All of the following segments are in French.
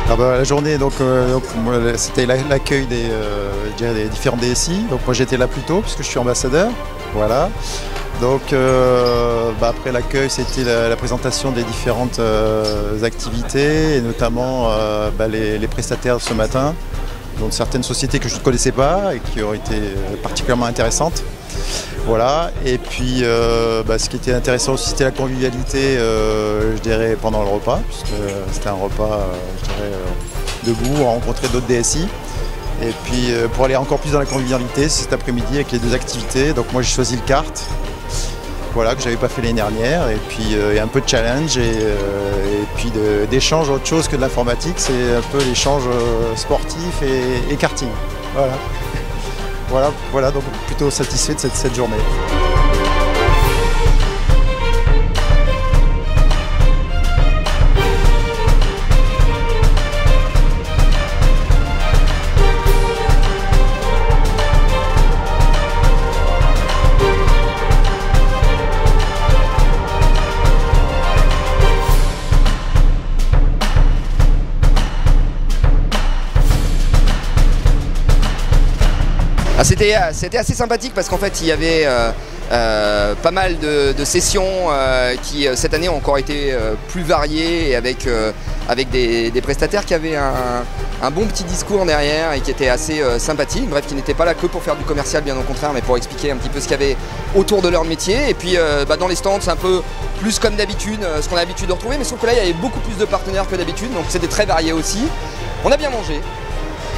Ah bah, la journée, c'était l'accueil des différents DSI. Donc moi j'étais là plus tôt puisque je suis ambassadeur. Voilà. Donc après l'accueil, c'était la présentation des différentes activités et notamment les prestataires ce matin, dont certaines sociétés que je ne connaissais pas et qui ont été particulièrement intéressantes. Voilà. Et puis ce qui était intéressant aussi, c'était la convivialité, je dirais, pendant le repas, puisque c'était un repas, je dirais, debout, on rencontrait d'autres DSI. Et puis pour aller encore plus dans la convivialité, cet après-midi avec les deux activités. Donc moi j'ai choisi le kart, voilà, que j'avais pas fait l'année dernière. Et puis un peu de challenge et puis d'échange, autre chose que de l'informatique, c'est un peu l'échange sportif et karting. Voilà. Voilà, donc plutôt satisfait de cette journée. C'était assez sympathique parce qu'en fait il y avait pas mal de sessions qui cette année ont encore été plus variées et avec des prestataires qui avaient un bon petit discours derrière et qui étaient assez sympathiques, bref, qui n'étaient pas là que pour faire du commercial, bien au contraire, mais pour expliquer un petit peu ce qu'il y avait autour de leur métier. Et puis dans les stands, c'est un peu plus comme d'habitude, ce qu'on a l'habitude de retrouver, mais sauf que là il y avait beaucoup plus de partenaires que d'habitude, donc c'était très varié aussi. On a bien mangé.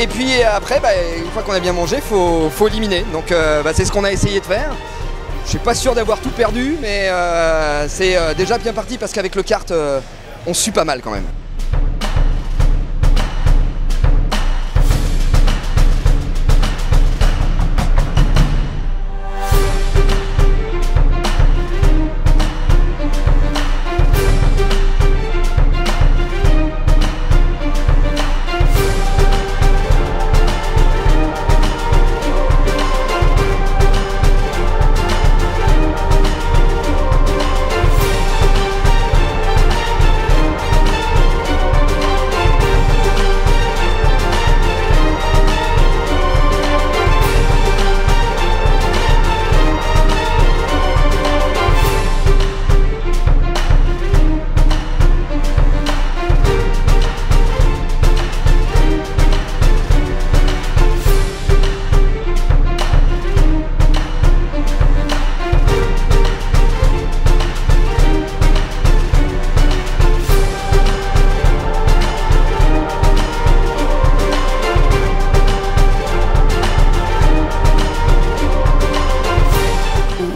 Et puis après, une fois qu'on a bien mangé, faut éliminer. Donc c'est ce qu'on a essayé de faire. Je suis pas sûr d'avoir tout perdu, mais c'est déjà bien parti parce qu'avec le kart, on sue pas mal quand même.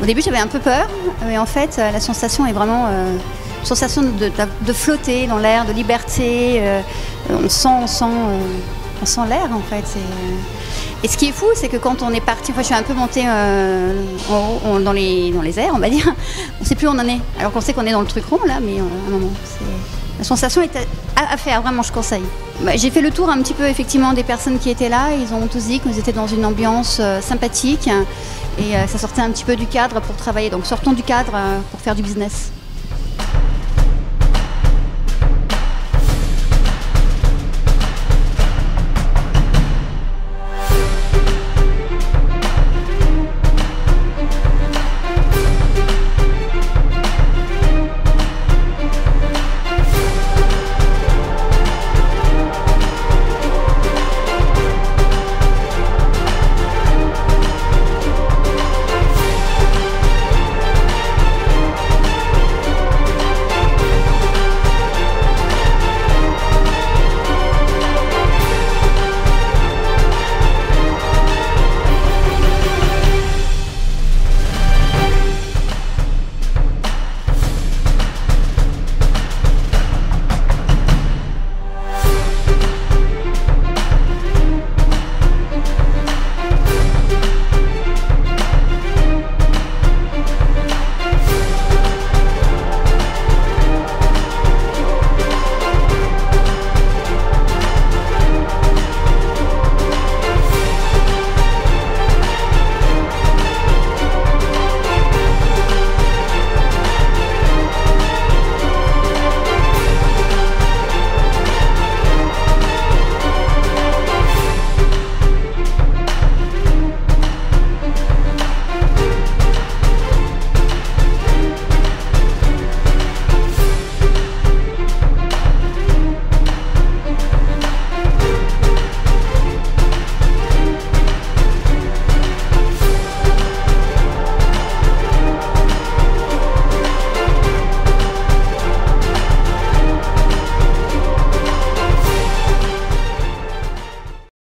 Au début j'avais un peu peur, mais en fait la sensation est vraiment une sensation de flotter dans l'air, de liberté. On sent l'air en fait. Et ce qui est fou, c'est que quand on est parti, je suis un peu montée dans les airs, on va dire, on ne sait plus où on en est. Alors qu'on sait qu'on est dans le truc rond là, mais à un moment, la sensation est à faire, vraiment je conseille. J'ai fait le tour un petit peu effectivement des personnes qui étaient là, ils ont tous dit que nous étions dans une ambiance sympathique et ça sortait un petit peu du cadre pour travailler. Donc sortons du cadre pour faire du business.